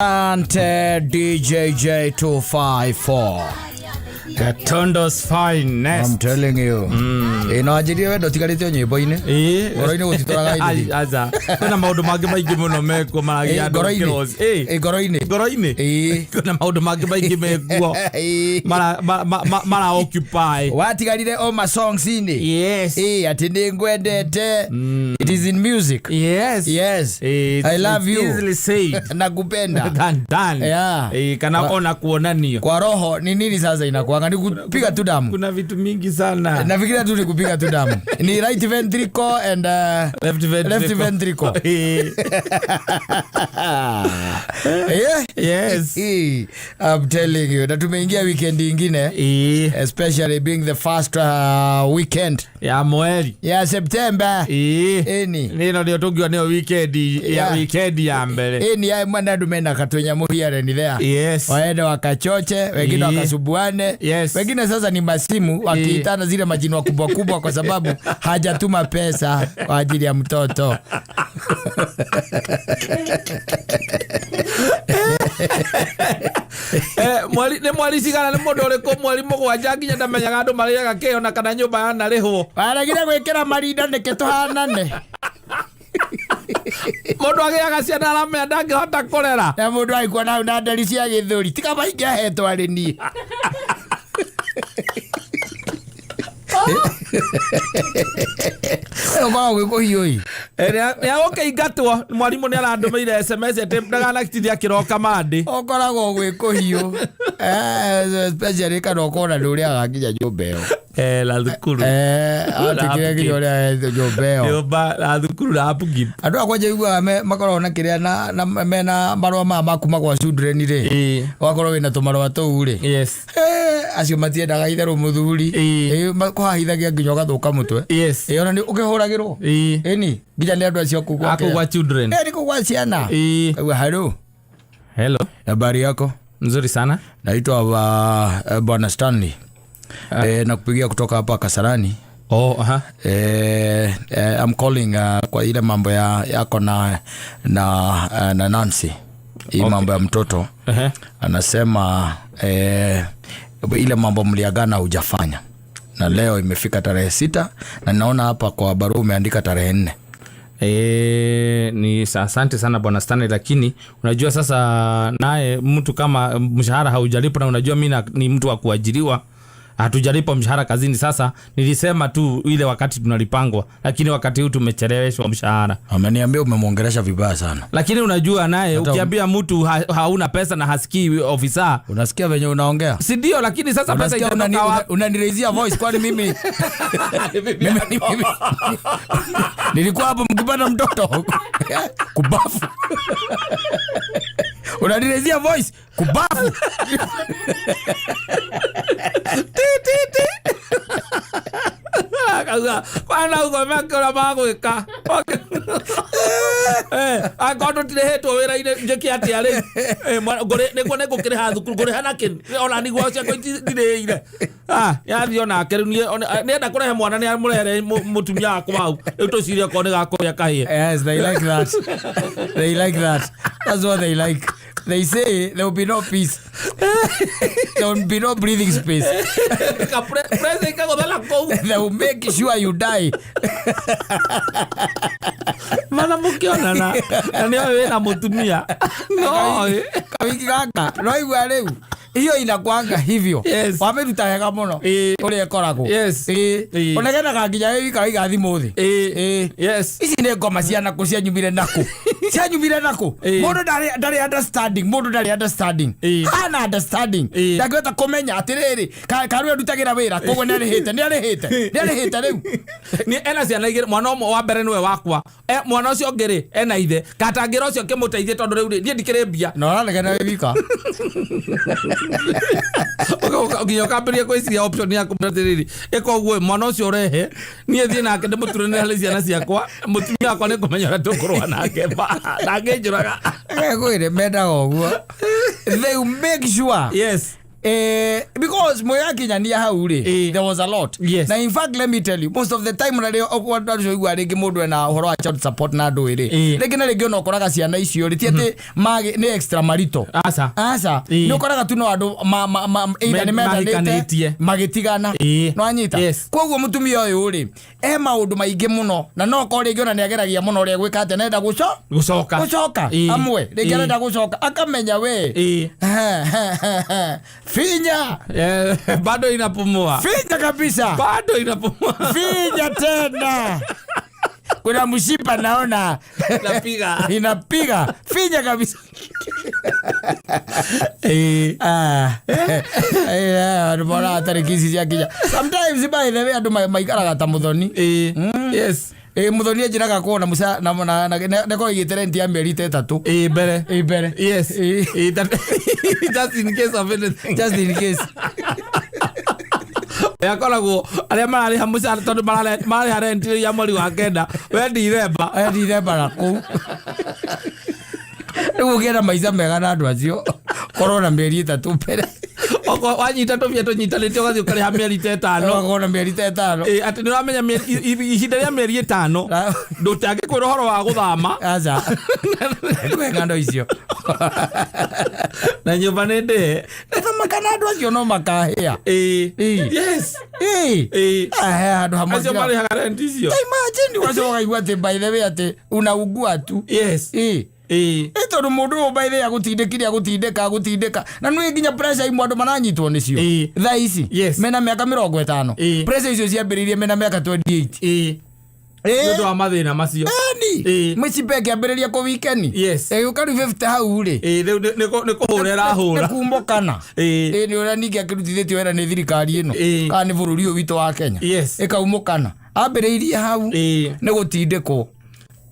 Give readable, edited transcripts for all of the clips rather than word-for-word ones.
And DJJ 254. Gatondo's finest. I'm telling you. No ajirie wedo tigarite nyimbo ine. Goro-ine gutitoraga ine. Aza. Kuna maundu mangi maingi muno meko maragia andu kiros. Goro-ine. Kuna maundu mangi maingi mekuo. Mara occupy. Watigarire all my songs ine. Yes. Ati ningwendete. It is in music. Yes. I love you. Easily said. Nakupenda. Dan. Yeah. Kana ona kuonanio. Kwa roho ni nini sasa inakuanga? Ni kupiga tu damu. Kuna vitu mingi sana. Nafikiria tu ni kupiga tu damu. Ni right ventricle and left ventricle. Yes. I'm telling you. Na tumeingia weekend ingine. Especially being the first weekend. Ya mweri. Ya September. Nino ndio tungio nio weekend ya mbele. Ni ya mwana dumena katwenya muhiare ni there. Yes. Waende wakachoche, wengine wakasubuane. Yes. Wengine sasa ni masimu wakiitana zile majina kubwa kubwa kwa sababu hajatuma pesa kwa ajili ya mtoto. Mwali sigana ni mundu uriko mwali mugwanja nginya ndamenyaga andu mariaga keo na kana nyumba yana rihwo. Aragire gwikira marinda nike tuhanane. Mundu agiaga ciana aramenya ndangihota kurera. Na mundu aikuwa na ndari cia githuri tika maingi ahetwo ari ni. Kwa gwiko hioi. Ya okay gatwo mwalimu ni arandumeire SMS ete ndagana kitithia kiroka mandi. Okoragwo gwiko hiyo. Especially kana okona nduria gakinya nyumbeo. La thukuru. Atikire kiyoria nyumbeo. Nyumba la thukuru la apugi. Andu akwaje igwa makorwo na kiria na mena marwa makuma kwa children ri. Wakorwo wina tumarwa tou ri. Yes. Acio matiendaga itherũ muthuri. Kwahithagia nginya gathuka mutwe. Yes. Ona ni ukihuragirwo. Ni nginya ni andu acio kugwa children. Ni kugwa ciana. Hello. Habari yako? Nzuri sana. Naitwa Bwana Stanley. Nakupigia kutoka hapa Kasarani. I'm calling kwa ile mambo yako na Nancy. Hii mambo ya mtoto. Anasema ile mambo mliagana hujafanya. Na leo imefika tarehe 6 na naona hapa kwa barua umeandika tarehe 4. Ni asante sana Bwana Stanley, lakini unajua sasa naye mtu kama mshahara haujalipo na unajua mimi ni mtu wa kuajiriwa, hatujalipa mshahara kazini. Sasa nilisema tu ile wakati tunalipangwa, lakini wakati huu tumecheleweshwa mshahara. Ameniambia umemwongelesha vibaya sana. Lakini unajua naye ukiambia mtu hauna pesa na hasikii ofisa, unasikia venye unaongea? Si ndio? Lakini sasa pesa itatoka unaniraisia voice kwani mimi nilikuwa hapo mkipata mtoto kubafu. Unaniraisia voice kubafu. Kwana ugomea kora magwika. Akondo tirehetwo wira-ine njeki ati ari. Ngore niguo negukiriha thukuru ngore hana kin. Ona niguo cia kwitireire. Yathio nake ni enda kurehe mwana ni amurehere mutumia akwa au. Utociria ko ni gakoya kahie. Yes, they like that. They like that. That's what they like. They say there will be no peace. There will be no breathing space. They will make sure you die. Mana mukiona na wewe na mutumia. No. Kawiki kaka. No igwa leo. Hiyo inakuanga hivyo. Wameruta hega muno. Ule koragwo. Onagena kanginya wewe kaiga thimu thi. Yes. Ici ni ngoma ciana ku cia nyumire naku. Cia nyumire naku. Mundu ndari understanding. Mundu ndari understanding. Hana understanding. Ndagweta kumenya atiriri. Karu ndutagira wira. Kogo ni arihite. Ni arihite riu. Ni ena ciana igire mwana omwe wa mbere niwe wakwa. Mwana ucio ngiri ena ithe. Katangira ucio kimuteithie tondu riu ni ndikire mbia. No ranegena wika. Nginya kamberia kwiciria option ya kumratiriri eko gwe mwana ucio rehe nie thie nake ndimuturane hali ciana ciakwa mutumia akwa ni kumenya ati tukurwa nake nake njuraga gwire mendaga uguo. They make sure because moyaki nyania hauri there was a lot. Yes. Na in fact let me tell you, most of the time na what show rigi mundu na horo wa child support na ndu iri rigi na rigi no koraga ciana icio riti ati magi ni extra marito asa no koraga tu no andu ida ni methanite magitigana no anyita koguo mutumia uyu ri maundu maingi muno na no ko rigi ona ni ageragia muno ri gwikate nenda gucoka amwe rigi nenda gucoka akamenya we finya bado inapumua finya kabisa bado inapumua finya tena kuna mshipa naona inapiga finya kabisa bora atari kisi ya kija sometimes by the way adu maikaraga ta muthoni yes muthoni ajiraga kuona musa na neko igiterenti ya meri 3 mbere yes just in case of anything just in case yakoragwo aria marari hamuca tondu marari harenti ya mweri wa kenda we ndiremba na kuu nigugira maica mega na andu acio korona meri 3 mbere oko wanyita tuvia tunyitanite ugathi ukariha mieri 5 ukona mieri 5 ati ni uramenya ihinda ria mieri 5 ndutange kwira horo wa guthama aza kwenga ndo icio na nyumba nende kama kanadu acio no makahia yes andu hamwe acio mari harenti icio imagine wacoga igua ati by the way ati unaugua tu yes tondu mundu by the way agutindika na nui nginya pressure imwe andu mananyitwo nicio thaa ici mena miaka 50 pressure icio ciambiririe mena miaka 28 ndu wa mathina macio mwicipeke ambiriria ku weekend ukari 50 hau ri ni kuhurera hura kumbokana ni ura ningi akirutithitio wera ni thirikari ino kana ni bururi uyu witu wa Kenya ikaumukana ambiririe hau ni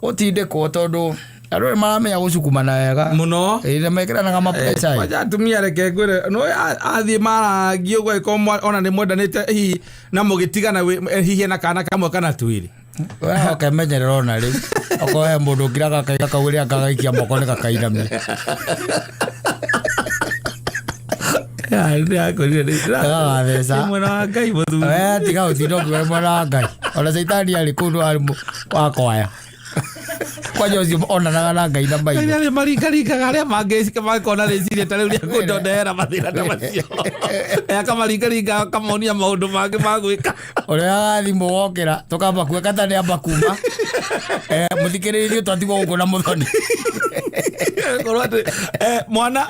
gutindikwo tondu aro maramenya gucukumana wega muno ire mekiranaga mapecha waja atumia reke ngwire no athie marangio gwa ikomwa ona ni mwendanite hi na mugitigana hihi na kana kamwe kana twiri wewe ukamenyerera ona ri okoe mundu ngiraga kaiga kawiri akagaikia moko ni kakainamia ndio akorire ndira thesa mwana wa Ngai muthu tiga uthindo kwe mwana wa Ngai ona saitani ali kundu ali wakoya kwa jozi ona na Ngai na bai ni maringa garia mangecika makona reciria tariu ria kundondera mathira ta macio akamaringa kamonia maundu mangi magwika uria thimu wokira tukamba kwekata ni amba kuma muthikiririo twatigwo guko na muthoni korwate mwana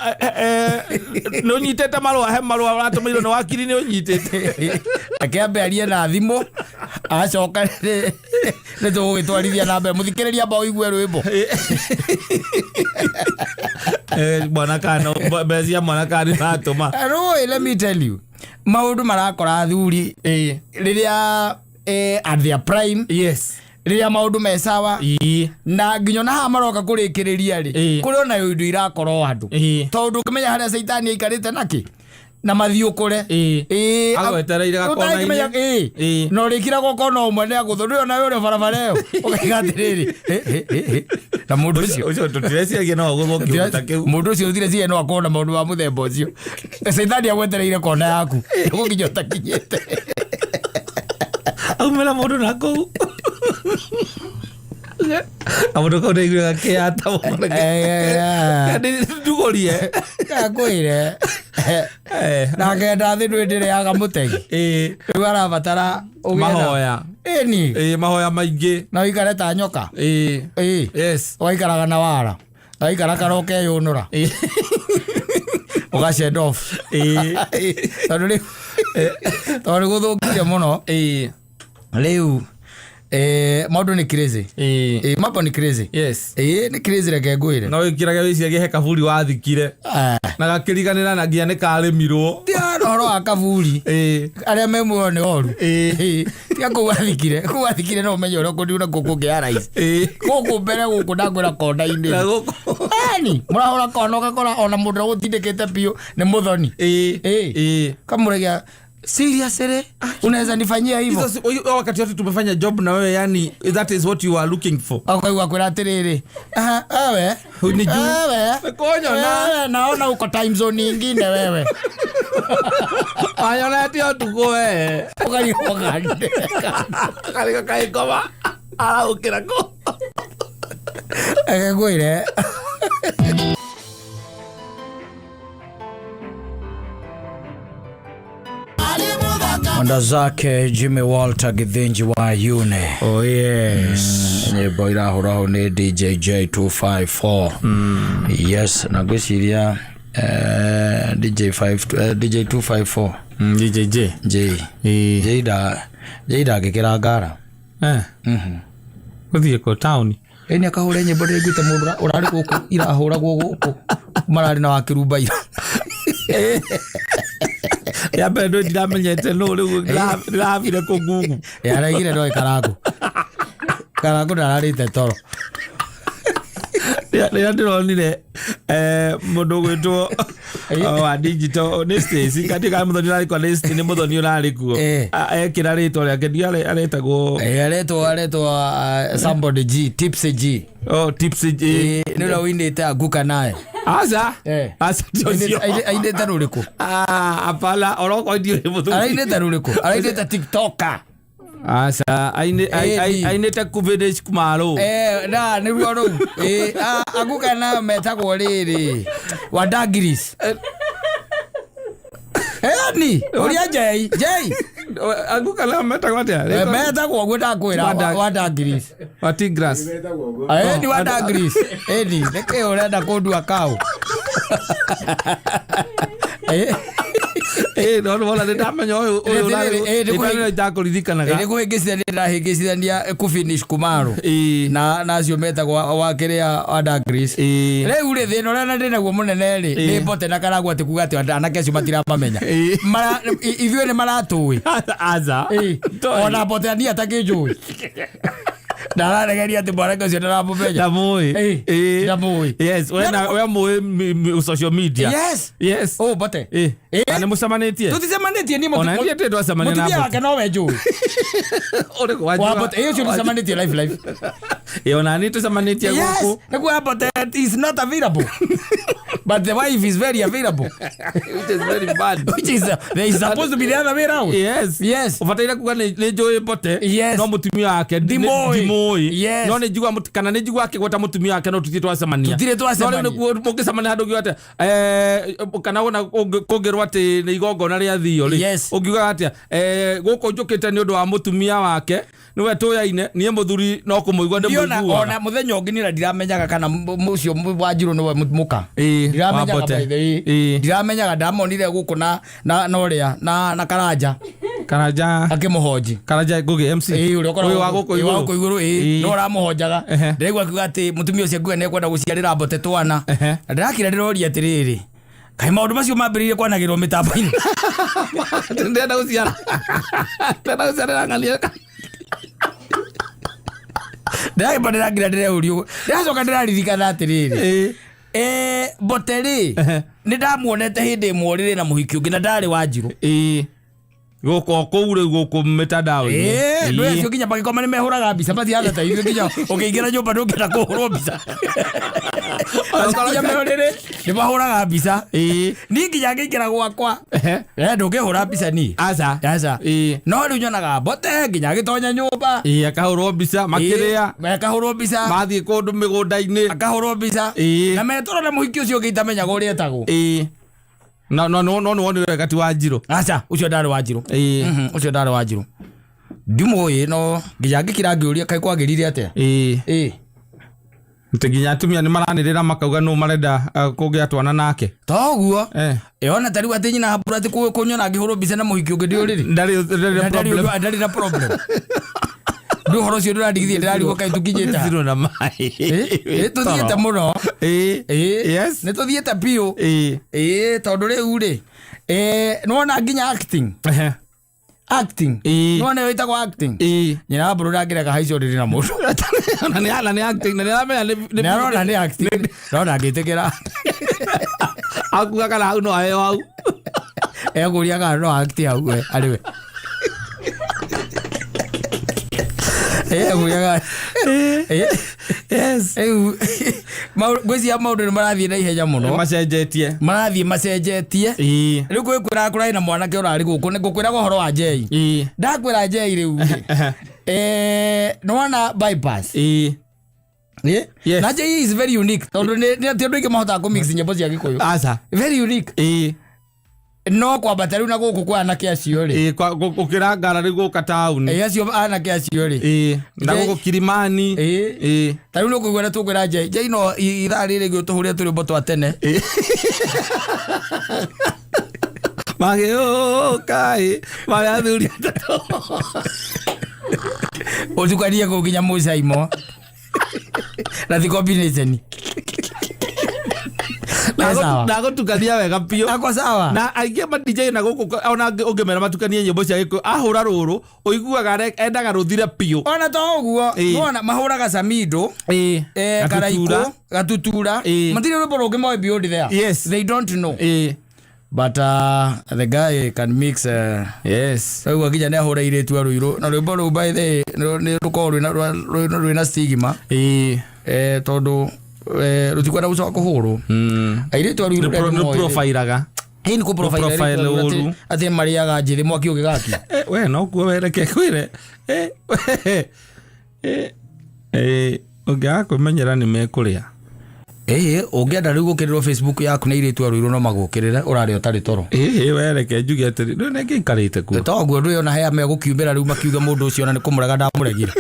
no nyitete marwa ratumirwo no wakiri ni unyitete akiambe arie na thimu acoka ni tugwitwarithia na mbere muthikiriria amba uigue rwimbo mwana kana bezia mwana kana natuma let me tell you maundu marakora thuri riria at their prime riria maundu me sawa na nginyo na ha maroka kurikiriria ri kuri ona undu irakorwo andu tondu kimenya haria saitani aikarite naki na mathiukure agwetereire gakona no rikira gokona umwe ne aguthu rio na uri barabara yo ukaiga atiriri na mundu ucio tutireciagia no guthoki utakeu mundu ucio uthire no akona maundu wa muthemba ucio saitani agwetereire kona yaku ugukinyo takinyete aumela mundu nako amundu ko ndeigire kiata wona ndugorie kakwire na ngenda thi ndwindire yaga mutegi riu arabatara mahoya mahoya maingi na ikare ta nyoka yes waikaraga na wara waikara karoke yunura ugasend off tondu guthukia muno riu maundu ni crazy mambo ni crazy ni crazy reke ngwire no ikiraga wiciria gihe kaburi wathikire na gakiriganira na ngia ni karimirwo dia horo akaburi aria memuo ni oru tia kuwathikire no menyo ro kundiuna kukunge arais kuku mbere guku ndangwira konda-ini ani murahora kono gakora ona mundu gutindikite piu ni muthoni kamuregia seriously unaweza nifanyia hivyo wakati wote tumefanya job na wewe yani that is what you are looking for kwa kwenda tiriri wewe unijui wewe konyo na naona uko time zone nyingine wewe ayona tio tugoe ukayogande kalika kaikoma ala ukirako agagwire Mwanda zake Jimmy Walter Githinji wa Yune. Oh yes. Nyimbo irahuraho ni DJ J254. Yes, na gwiciria DJ 254. DJ J. J gikira ngara. Kuthie ko town. Eni akahura nyimbo ndiguite mundu urari guku irahura guku. Marari na wakirumba ira. Ya bado ndamenyete no riu ndavire ko Google ya raigire no Karangu ndararite Toro ya ndironire mundu gwitwo wa digital honesty katika muthoni ari kwa list ni muthoni urari kuo ekira rito riake ndiare aretagwo somebody G tips G tips G nira winite aguka naye asa tio ainde taruriku apala oroko ndio muthu ainde taruriku ainde ta TikToker asa ainde ta kuvedesh Kumaru na ni ruoro aguka nayo metagwo riri wadagris ni uria J aguka nayo metagwo atia metagwo gwitakwira wadagris watigras ni wadagris ni neke urenda kundua kau no wala ndamenya uyu urari ndakuririkanaga ni kuhingicithania kufinish Kumaru na acio metagwo wakiria wadagris riu ri thina uria ndinaguo munene ri ni Mbote na Karangu ati kuga ati anake acio matiramamenya ithuĩ ni maratũĩ aza ona Mbote ani atakĩnjũĩ ndararegeria ati mwanake ucio ndaramumenya ndamũĩ yes we mũĩ social media yes Mbote ani musamanitie tutisamanitie ni ona ndiye tendo asamania na Mbote wake no we njũĩ ore kwa Mbote ucio tusamanitie live ona ni tusamanitie guku niguo Mbote is not available but the wife is very available which is very bad which is they is supposed to be the other way around yes ufataira kuga ni njũĩ Mbote no mutumia wake ndimoi no ni njigwa kana ni njigwa ake gwata mutumia wake no tutie twasemania no ni mukisemania handu gyote kana wona kongerwa ati ni igongona ria thio ri ungiuga atia guko njukite ni undu wa mutumia wake niwe tuyaine nie muthuri no kumuigwa ndimuigua ona muthenya ungi ni ndiramenyaga kana mucio Wanjiru niwe muka ndiramenyaga ndamonire guku na uria na Karanja akimuhoji Karanja ngugi MC uyu wa guku iguru no ramuhojaga ndigwa akiuga ati mutumia ucio nguge ne kwenda guciarira Mbote twana ndirakira ndiroria atiriri kai maundu macio mambiririe kwanagirwo mitambo-ini ndenda guciara ng'ania ndagimba ndiragira ndireurio ndacoka ndiraririkana atiriri Mbote ri ni ndamuonete hindi imwe riri na muhiki ungi na ndari Wanjiru guko kuure guko mitandao ndio sio kinya bagikoma ni mehuraga mbica mathiaga ta ithuĩ kinya ukiingira nyumba ndungĩenda kũhũrwo mbica kinya mehurire ni mahuraga mbica ni kinya ngĩingĩra gwakwa ndũngĩhũra mbica ni aca no rĩu nyonaga Mbote kinya gĩtonya nyumba akahũrwo mbica makĩrĩa akahũrwo mbica mathiĩ kũndũ mĩgũnda-inĩ akahũrwo mbica na metũra na mũhiki ũcio ũngĩ itamenyaga ũrĩa etagwo no wonire gati Wanjiru acha ucio ndari Wanjiru ucio ndari Wanjiru ndimũĩ no nginya ngĩkira ngĩũria kai kwagĩrire atia nginya atumia ni maranĩrĩra makauga no marenda kũgĩa twana nake toguo ona tari wa tinyina hapura ati kunyona ngĩhũrwo mbica na mũhiki ũngĩ ndiũrĩrĩ ndari na problem ndu horo cio ndĩradigithie ndĩrarigwo kai tũkinyĩte zero na mai tuthiĩte mũno yes nĩ tuthiĩte biũ tondũ rĩu rĩ nĩwona nginya acting nĩwona wĩtagwo acting nyina mbũrũ ndangĩreka haicio rĩrĩ na mũndũ na nĩ acting na nĩarona nĩ acting nona ngĩtĩkĩra akuga kana hau no aheo hau egũria kana no acti hau arĩwe gwezi ya maundu marathie na ihenya muno marathie macenjetie riu kwira kurai na mwanake urari guku ni gukwira horo wa Jay ndakwira Jay riu nona bypass yes. Na Jay is very unique tondu ni tiondu ingi mahota ku mix nyimbo cia Gikuyu very unique no kwa batari na guku kwa anake acio ri ukira ngara ri guka town acio anake acio ri na guku Kilimani tari no kugwira tukwira Jay no ithari ri gutuhuria turi mboto atene mage kai mage athuri utukania kuginya Mansaimo na the combination nago tukania wega pio ako sawa na aingi ma DJ na guku ona ungemera matukanie nyimbo cia Gikuyu ahura ruru uiguaga endaga ruthire pio ona to uguo ona mahuraga samido karaiko gatutura matire rubo roge mo beyond there yes they don't know but the guy can mix yes so wakija ne ahura ile tu ruiro na rubo ru by the ni rukorwe na stigma tondu rutikwenda gucoka kuhuru aire tu ruiro no profilaga ni ko profile uru ati mariaga njithi mwaki ugigaki we no kuo wereke kwire ungia kumenyera ni mekuria ungienda riu gukirirwo Facebook yaku ni iritu ruiro no magukirire urari utari toro wereke njuge ati no nenge karite ku toguo ndu yona haya me gukiumbira riu makiuga mundu ucio na ni kumurega ndamuregire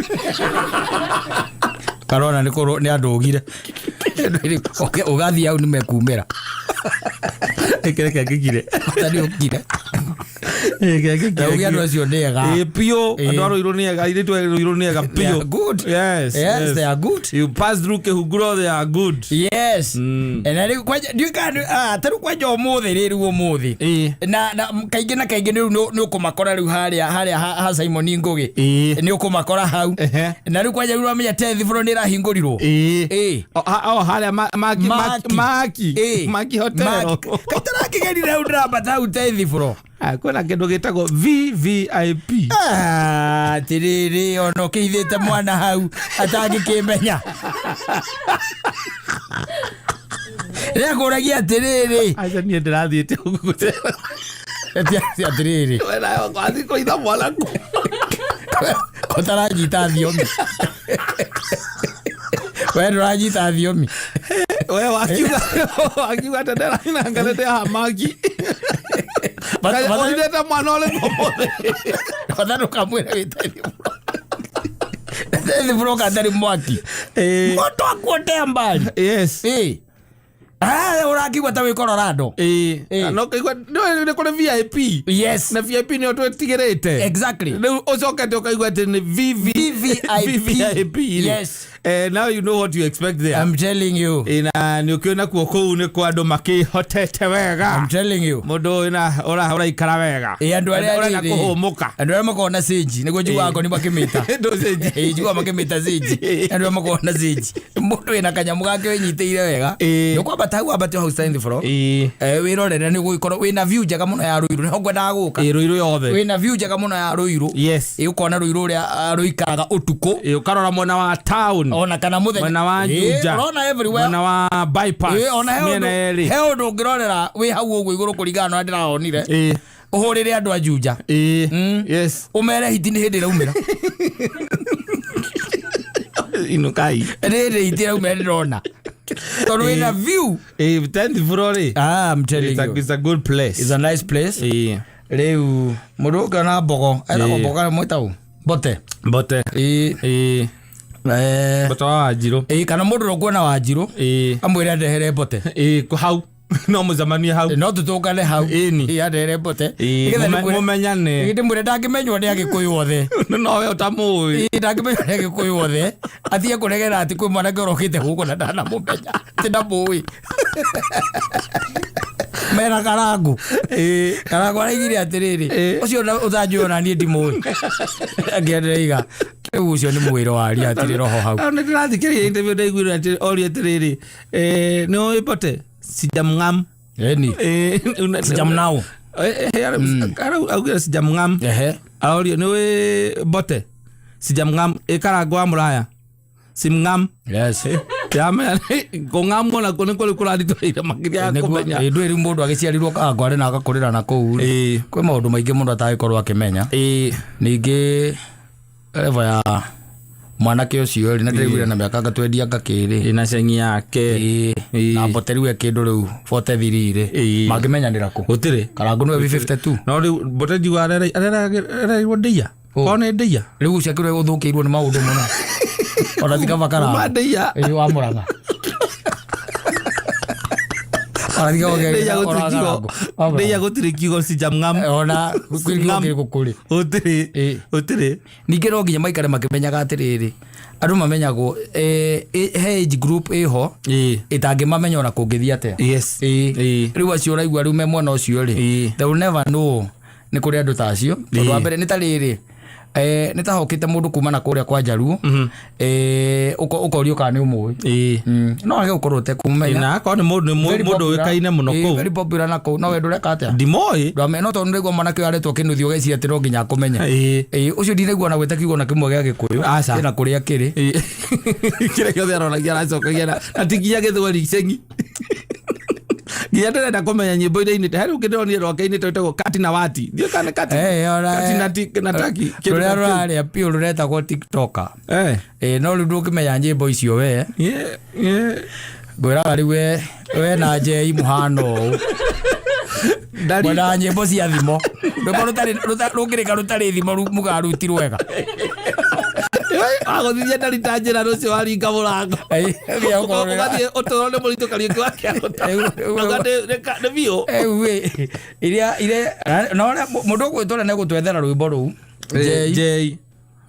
karona ni andugire ugathi au ni mekumira ekereke ngigire tani ukire ugia ndo acio ndega pio andwaro ironiega iritu ironiega pio good yes they are good you pass through kehuguro they are good yes and ari kwaje ndika taru kwaje umuthi riru umuthi na kaingi ni ukumakora riu haria ha Simon Ngugi ni ukumakora hau na riu kwaje riu amenya tethi bro ni rahingurirwo haria maki hotel kaitara kigerire undra batau tethi bro kwena kindu gitagwo VVIP tiriri ono kithite mwana hau atangikimenya rekuragia tiriri acha nie ndirathiite gukute tiriri wena kwathi kuitha mwana ku kotarajita thiomi wewe rajita thiomi wewe wakiuga tendera ina ngalete hamaki Badileta mwana ole ngomode. Badano kamwera witani. Tezi bro kadari mwaki. Moto akuotea mbali. Yes. Uraki watawe Colorado. No kule VIP. Yes. Na VIP ni watu tigirete. Exactly. Osoka toka igwa tene VVIP. Yes. Now you know what you expect there. I'm telling you. Ina ni ukiona kuoko ne kwa ndo maki hotete wega. I'm telling you. Modo ina ora ikara wega. Andu aria na kuhomuka. Andu aria makona seji niguo njugwa wako ni makimita. Ndo seji. Njugwa makimita seji. Andu aria makona seji. Mundu ina kanyamu gake wenyitire wega. Ni kwa batau abati house stand for. Wirorere ni guikorwo wina view njega muno ya Ruiru. Ni ngwenda guka. Ruiru yothe. Wina view njega muno ya Ruiru. Yes. Ukona Ruiru uria ruikaraga utuku. Ukarora mwena wa town. Ona kana muthenya mwena wa Juja ona everywhere mwena wa bypass ona he undu ngirorera wi hau uguo iguru kurigana na ndiraonire uhurire andu a Juja yes umere hiti ni hindi raumira inukai riri hiti raumira ndirona tondu wina view 10th floor I'm telling you it's a good place, it's a nice place riu mundu kana bogo era bogo mwitau Mbote Mbote wa Wanjiru kana mundu rokuona Wanjiru amwire ndehere Mbote ku hau no muzamanie hau no tutukane hau ni adehere Mbote mumenyane ngide mwire ndakimenywo ni Agikuyu wothe no we utamui ndakimenywo ni Agikuyu wothe athie kuregera ati kwi mwana ngorokite guko na ndana mumenya tindamui mera karangu karangu araigire atiriri ucio uthanjona ni ndimui agiendereiga ucio ni mwiro wari atiri roho hau ni ndirathikiria interview ndaiguire ati ori atiriri no Mbote sijamngam sijamnao augira sijamngam ori ni Mbote sijamngam karangu wa muraya simngam yes Yamenya kongamwo na kone kole kuratitwire makiria kumenya. Ndwe ri mundu agiciarirwo kangware na agakurira na kuu. Kwe maundu maingi mundu atagikorwo akimenya. Ningi level ya mwanake ucio ri na ndirigwira na miaka ngatwendia ngakiri ina cengi yake na Mbote kindu riu 43 ri magimenyanira ku gutiri Karangu no 52 no riu Mbote jiwa arera ndia kone ndia riu ciakirwe guthukirwo ni maundu muno ona thika bakara mandia wa Muranga ndia gutiri kiugo sijamngam ona gukuri utiri ningiro nginya maikare makimenyaga atiriri andu mamenyagwo age group iho itangimamenya ona kungithia atia yes riu acio uraigua riu me mwana ucio ri they will never know ni kuri andu tacio tondu wa mbere ni tariri nitahokite mundu kuma na kuria kwa Jaruo ukorio kana ni umui no age ukorwo te kumenya na ko ni mundu wikaine muno ko very popular na ko no we ndureka atia ndimoi ndame no tondu ndigwa mwana kio aretwo kinuthio geci ati no nginya kumenya ucio ndinegwa na gweta kiugo na kimwe gia gikuyu na kuria kiri kire kio thiaronagia aracokagia atikia githwari cengi ngia ndenda kumenya nyimbo ire ini hari ukindonire rwake-ini twetagwo kati na wati ndio kana kati na taki kire rwari apio ruretagwo tiktoker no riu ndukimenya nyimbo icio we ngwiraga riu we na Jei muhano ndari nyimbo cia thimo rukirika rutari thimo mugaruti rwega agothithia ndari ta njira rucio waringa murango ugathie utoro ni muritu kariuki wake nä biå iria mundu gwitwara nä gå twethera rwä mbo rå u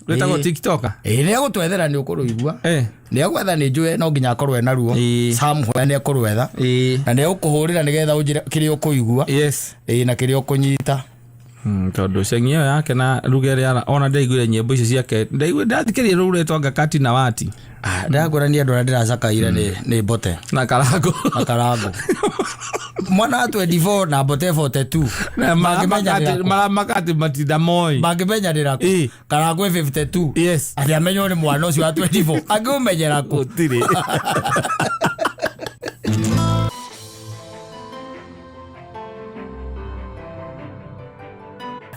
rwä tagwo tiktoker nä egå twethera nä å kå rå igua nä egwetha nä njå no nginya akorwo ena ruo samhoya nä ekå rwetha na nä egå kå hå rä ra nä getha kä rä a å kå igua na kä rä a å kå nyita tondu cengi iyo yake na rugere ona ndaiguire nyimbo icio ciake ndathikirie ruretwo ngakati na wati ndagurania andu aria ndiracakaire ni Mbote na Karangu mwana wa 24 na Mbote 42 makati matinda moi bangimenyanira ku Karangu 52 ati amenyo ni mwana ucio wa 24 angiumenyera ku tiri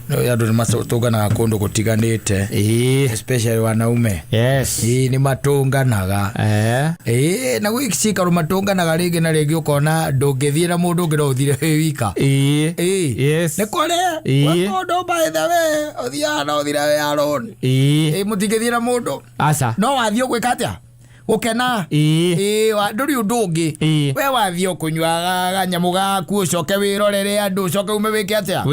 no ya ndo matunganaga kundu gutiganite especially wanaume ni matunganaga na gwicika ru matunganaga ringi na ringi ukona ndungithie na mundu ngira uthire wika ni kore mundu by the way uthia na uthire we alone mutingithie na mundu no wathio gwika atia ukena wa nduri undungi we wathio kunywa nyamu gaku ucoke wirorere andu ucoke ume wike atia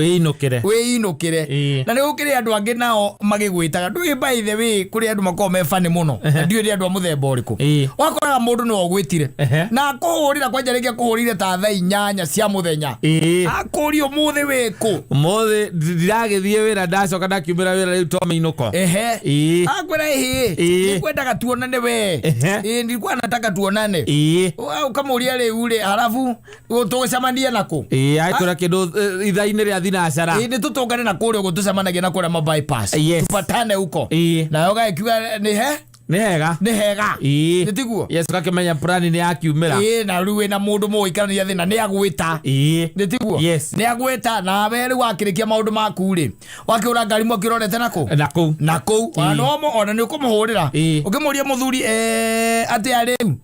weinukire na ni gukire andu angi nao magigwitaga ndui by the way kuri andu makoo me fani muno ndiuri andu muthemba uriku wakoraga mundu no ogwitire na akuhurira kwanja ringi akuhurire ta thaa 8 cia muthenya akurio muthe wiku muthe ndiragithie wira ndacoka ndakiumira wira riu to mainuko akwira ni kwendaga tuonane we nilikuwa nataka tuonane ukamuria riu ri halafu tugicamania nako aikura kindu ithaini ria thinacara ni tutungane na kuria gutucamanagia na kuria bypass tupatane huko na yoga ikiwa ni hega nitiguo kakimenya plani ni yakiumira na riu na mundu muikarania thina ni agwita nitiguo ni agwita na we riu wakirikia maundu maku ri wakiura ngari mwakirorete nako anomo ona ni ukumuhurira ukimuria muthuri ati ariu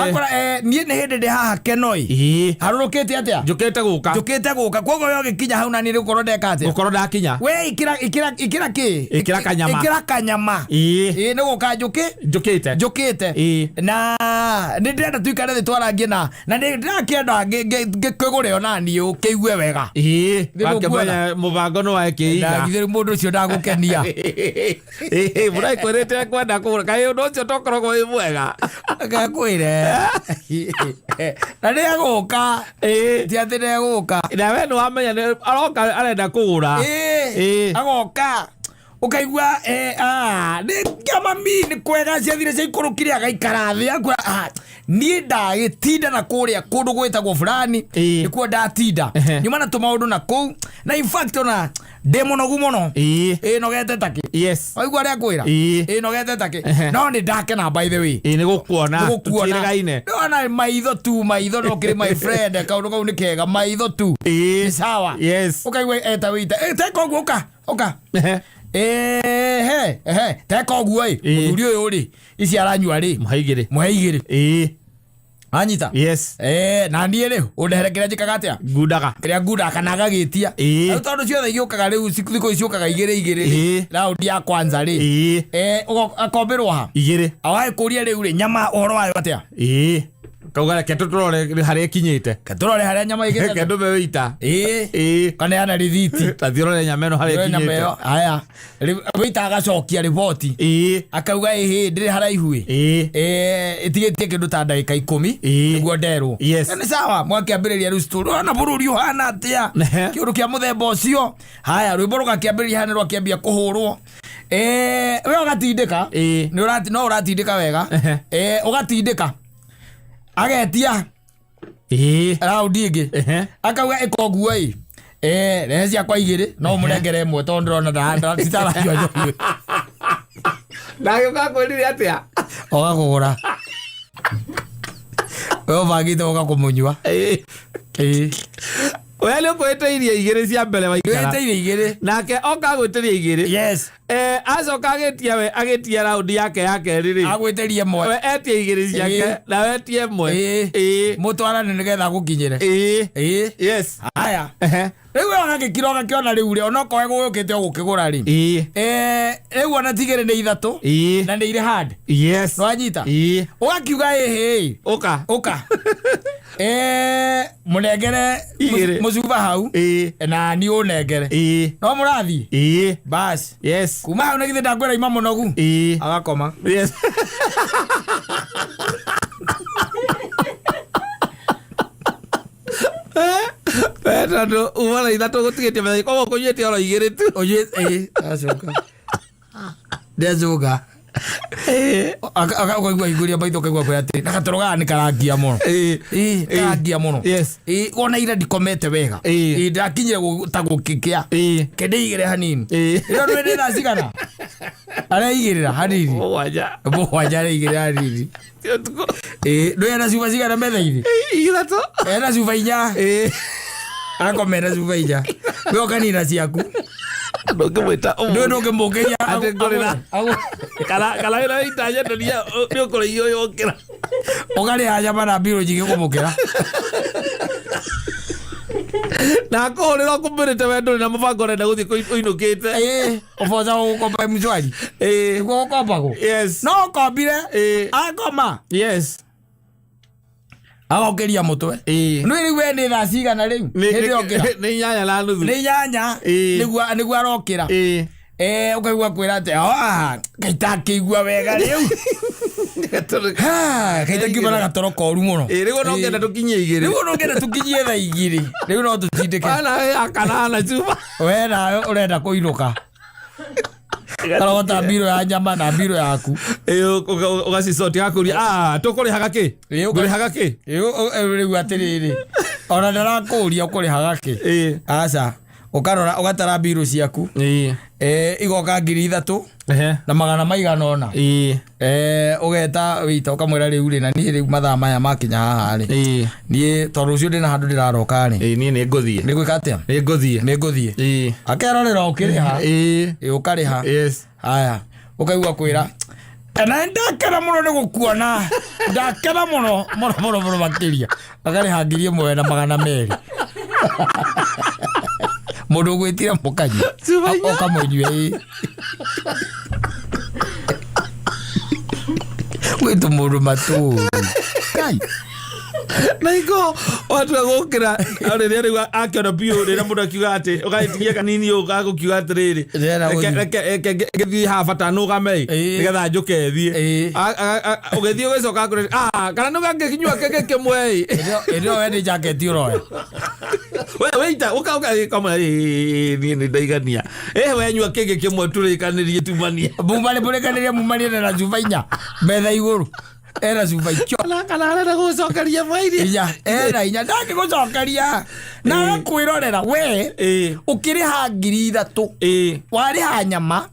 akora nie ni hindi ndi haha kenoi harurukite atia njukite guka kogo yo gikinya hau na ni rukorwo ndeka atia gukorwo ndakinya we ikira kanyama ni guka njukite na ni ndenda tuikare thi twarangie na ni ndakienda ngikugure ona ni ukiigue wega wakimenya mubango no wakiiga ngithiri mundu ucio ndagukenia murai kwerete kwenda kugura kai undu ucio tokoragwo wi mwega gakwire na ni aguka ti ati ni aguka na we no amenya aroka arenda kugura agoka ukaigua ni kama mimi kwega ciathire cia ikurukire agaikara thi akwa ni ndagitinda na kuria kundu gwitagwo fulani nikuo ndatinda nyuma na tumaundu na ku na in fact ona demonogu muno nogete take yes waigua ria kwira nogete take no ni ndake na by the way ni gukuona tutiregaine ona maitho tu maitho no kiri my friend kaundu kau ni kega maitho tu sawa yes ukaigua eta wita teko guka oka teko guoi muthuri uyu ri ici aranyua ri muhaigire anyita yes na ndie ri undeherekera njikaga atia ngudaga kana gagitia tondu ciothe igiokaga riu thiko iciokaga igire raundi ya kwanza ri akombirwo ha igire awai kuria riu ri nyama uhoro wayo atia kauga ketutore haria kinyite ketutore haria nyama igire kendo beita kana yana rithiti tathiorore nyameno haria kinyite aya wita agacokia riboti akauga ndiri haraihu itigetie kindu ta ndagika 10 niguo nderwo ni sawa mwakiambiriria riu story ona bururi uhana atia kiundu kia muthemba ucio haya rwimbo rugakiambiriria hana rwakiambia kuhurwo we ugatindika ni urati no uratindika wega ugatindika agetia raundi ingi akauga ikoguo recia kwa igiri no murengere mwe tondu rona nda citarajua njogu ndagioka kwirire atia ogakugura we bangite ogakumunyua we nä kwäteirie igä cia mbere waikara nake oka gwäteria igä acoka agätia raundi yake ya kerä rä agwäterie mwe we etia igä ciake na wetie mwe mutwarane nä getha gå kinyä re haya rä u ogagä kira ågakä rä u rä onokoe gå gä te å gå kä gå ra rä rä u ona tigä rä nä ithatå na nä irä hand nwanyita å gakiuga åka må nengere må cuba hau na ni å nengere no må rathiä bas kuma hau nä githä ndakwä ra ima må nogu agakoma tondu umana ithatå gå tigä tie metha koguo kå nyuä te oro igä rä tu ndecuga akaigua hingå maitho kaigua kwä atä na gatoro gaya nä karangia må no karangia må no wona ira ndikomete wega ndakinyire ta gå kä kä a kä ndä igä re hanini ä no ndä nacigana areigä rä ra hanini mwanja areigä rä ra hanini ndå ena cuba cigana metha-inä ena cuba inya akomera cuba inya we okanina ciaku ndå ngä må kä ria kana wä ra itanya ndoria nä å kå rä iyo å kä ra å garä anja mana mbirå njigä kå må kä ra na kå rä ra kå mä rä te wendå na må bango renda gå thiä å inå kä te å boca gå komba mcwari guo gå kombagwo no kombire akoma agokä ria må twe nä rä u we nä thaa cigana rä u nä nyanya na nuthu nä nyanya nä guo arokä ra å kaigua kwä ra atä gaita kä igua wega rä u gaita ngiuma na gatoro koru må no rä u no ngenda tå kinyie igä rä u no ngenda tå kinyie tha igä rä rä u no tå tindä ke akanana cuba we nawe å renda kå inå karogota mbiro ya nyama na mbiro yaku å gacicoti gakuria tå kå rä haga kä ngå rä haga kä rä u atä rä rä ona ndarakå ria å kå rä haga kä aca ukarora ugatara mbiro ciaku igoka 3,000 na magana maigana ona ugeta wita ukamwira riu ri na ni riu mathaa maya makinya haha ri ni toru cio ndina handu ndiraroka ri ni ni nguthie ni gwika atia ni nguthie akerorera ukiriha ukariha haya ukaigua kwira na ndakera muno ni gukuona ndakera muno makiria akariha 1,000 na magana meri mundu gwitira mukanyi okamunywe gwitu mundu maturi kai Na iko watu wagokira rĩrĩa rĩu akĩona biũ rĩrĩa mũndũ akiuga atĩ ũgatigia kanini ũgagũkiuga atĩrĩrĩ gĩthiĩ haha bata nũgame nĩgetha njũke thiĩ ũgĩthiĩ ũgĩcoka kũrĩ kana nũgangĩkinyua kĩngĩ kĩmwe ĩno we nĩ jaketi ũroya weita ũkauga niĩ nĩ ndaigania wenyua kĩngĩ kĩmwe tũrĩkanĩrie tumania mũrĩkanĩrie mumanie na cuba 4 metha igũrũ era cuba ikio kana arenda gũcokeria mairi era inya ndangĩ gũcokeria na kwĩrorera we ũkĩrĩha 3,000 warĩha nyama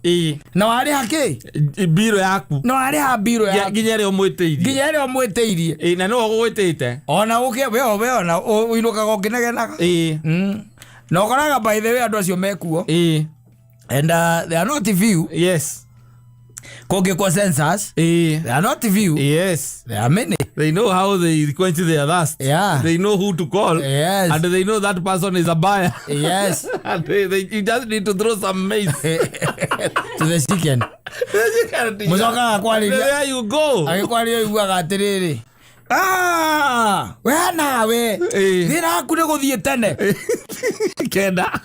na warĩha kĩ biro yaku na warĩha biro yaku nginya rĩo mwĩtĩirie na no ũgwĩtĩte ona we ona ũinũkaga ũkĩnegenaga na ũkoraga by the way andũ acio mekuo and they are not few. Yes. Koge kwa census. They are not few. Yes. There are many. They know how they quench their thirst. Yeah. They know who to call. Yes. And they know that person is a buyer. Yes. And you just need to throw some maize to the chicken. Muzoka kwali. There you go. Akwali yuga atiriri. We nawe thina waku nĩ gũthiĩ tene kenda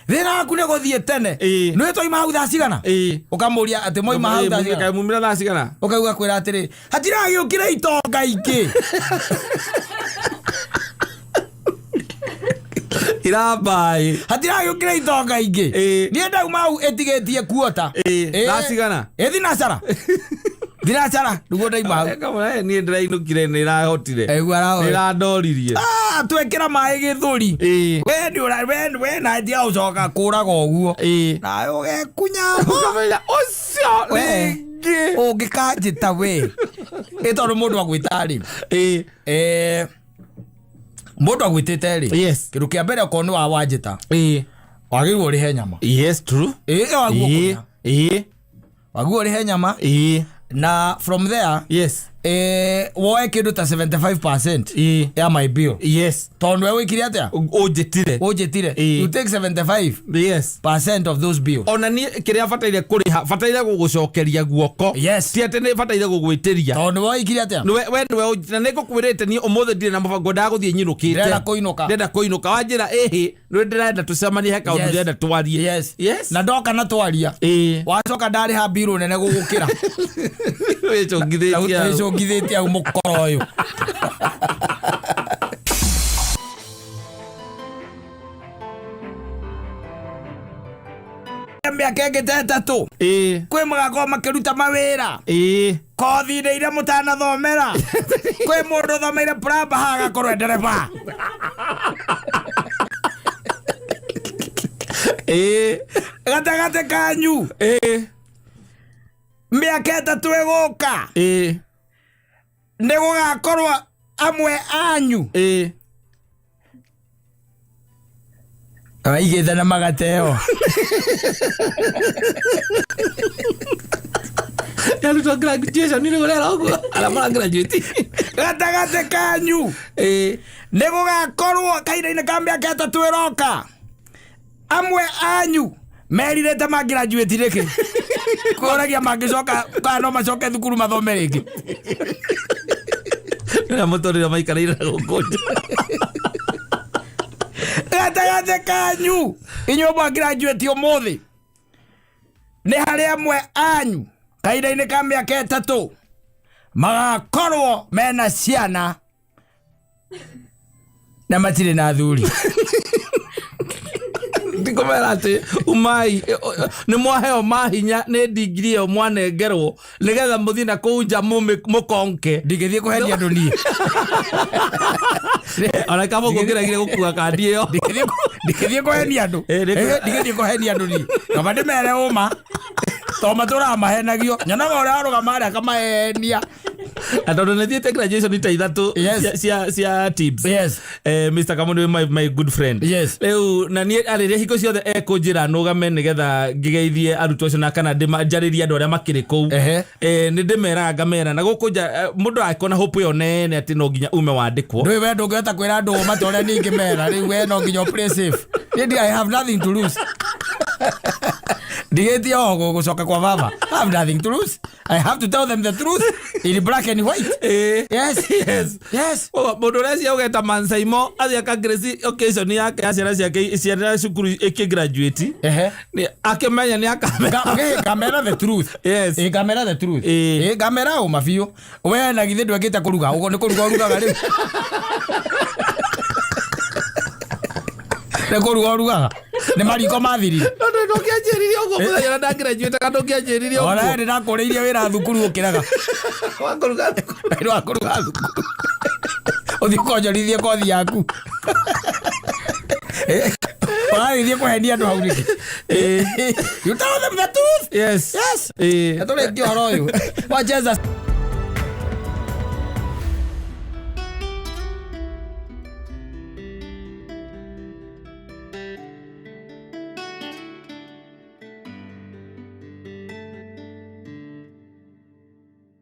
thina waku nĩ gũthiĩ tene nĩ twaima hau thaa cigana ũkamũria atĩ moima hau thaa cigana mumira thaa cigana ũkauga kwĩra atĩrĩ hatiragĩũkĩra itonga ingĩ irabai hatiragĩũkĩra itonga ingĩ niĩ ndauma hau ĩtigĩtie kuota thaa cigana thinacara thinacara nĩguo ndaima hau niĩ ndĩrainũkire nĩ ĩrahotire ĩrandoririe twekĩra maĩ gĩthũri we na ndia ũcoka kũraga ũguo nawe ũgekunya ũcio rĩngĩ ũngĩkanjĩta we tondũ mũndũ agwĩta rĩ mũndũ agwĩtĩte rĩ kĩndũ kĩa mbere okorwo nĩ wanjĩta wagĩrĩirwo ũrĩhe nyama. Yes, true. Wagĩrĩirwo ũrĩhe nyama na from there yes woe kĩndũ ta 75% ya my bill. Yes. Tondũ wewe wĩkire atĩa ũnjĩtire you take 75% of those bills. Ona niĩ kĩrĩa bataire kũrĩha bataire gũgũcokeria guoko. Yes. Ti atĩ nĩ bataire gũgwĩtĩria. Tondũ wewe wĩkire atĩa we na nĩngũkwĩrĩte niĩ ũmũthĩ ndirĩ na mũbango ndagũthiĩ nyinũkĩte ndĩrenda kũinũka wanjĩra nĩ ndĩrenda tũcemanie he kaũndũ ndĩrenda twarie. Yes. Na ndoka na twaria wacoka ndarĩha bill nene gũgũkĩra wĩcũngithĩtie hau mũkoro ũyũ. Mĩaka ĩngĩ ta 3 kwĩ mũgakorwo makĩruta mawĩra kothi-inĩ iria mũtanathomera kwĩ mũndũ thomeire plumber haha agakorwo ndereba gatagatĩ kanyu mĩaka 3 ĩgũka nĩ gũgakorwo amwe anyu igĩthana magateo yarutwo graduation nĩ ũrera ũguo aramara graduate gatagatĩ kanyu nĩ gũgakorwo kahinda-inĩ ka mĩaka 3 ĩroka amwe anyu merirĩte mangĩgraduate rĩkĩ kũragia mangĩcoka kana no macoke thukuru mathome rĩngĩ na mũtũrĩre maikarĩire gũkũ gatagatĩ kanyu inyuĩ mangĩgraduate ũmũthĩ nĩ harĩ amwe anyu kahinda-inĩ ka mĩaka 3 magakorwo mena ciana na matirĩ na thuri. ndikomera atĩ umai nĩ mwaheo mahinya nĩ ndigiri ĩyo mwanengerwo nĩgetha mũthiĩ na kũu nja mũkonke ndingĩthiĩ kũhenia andũ niĩ ona kama ũngĩgeragire gũkua kandi ĩyo ndingĩthiĩ kũhenia andũ ndingĩthiĩ kũhenia andũ niĩ kaba ndĩmere ũma tondũ matũraga mahenagio nyonaga ũrĩa arũgama arĩa akamahenia tondũ nĩthiĩte graduation ta 3 cia tips. Yes. Mr. Kamundu my good friend. Yes. Rĩu na niĩ arĩrĩa hingo ciothe ekũnjĩra nũgame nĩgetha ngĩgeithie arutwo acio na kana njarĩrie andũ arĩa makĩrĩ kũu nĩ ndĩmeraga ngamera na gũkũ nja mũndũ akona hope ĩyo nene atĩ no nginya ume wandĩkwo ndũĩ we ndũngĩhota kwĩra andũ ũma ta ũrĩa niĩ ingĩmera rĩu we no nginya play safe. I have nothing to lose. Ndigĩtie o gũcoka kwa baba. I have nothing to lose. I have to tell them the truth in black and white. Yes. Mundu urecia ugeta Mansaimo athia ka grace occasion yake ya ciana cukuru ikigraduate ni akimenya ni kamera the truth. Yes. Kamera the truth. Kamera o mafio we na githe ndwekite kuruga ugo ni kuruga urugaga ri ne kuruga ne mariko mathiri no kianjiririe ugo muthenya na graduate kana kianjiririe ugo ora ndi nakuriirie wira thukuru ukiraga wakuruga thukuru uthi konjorithie kothi yaku Why kuhendia andu hau riki you tell them the truth. Yes atore kio horo uyu wacheza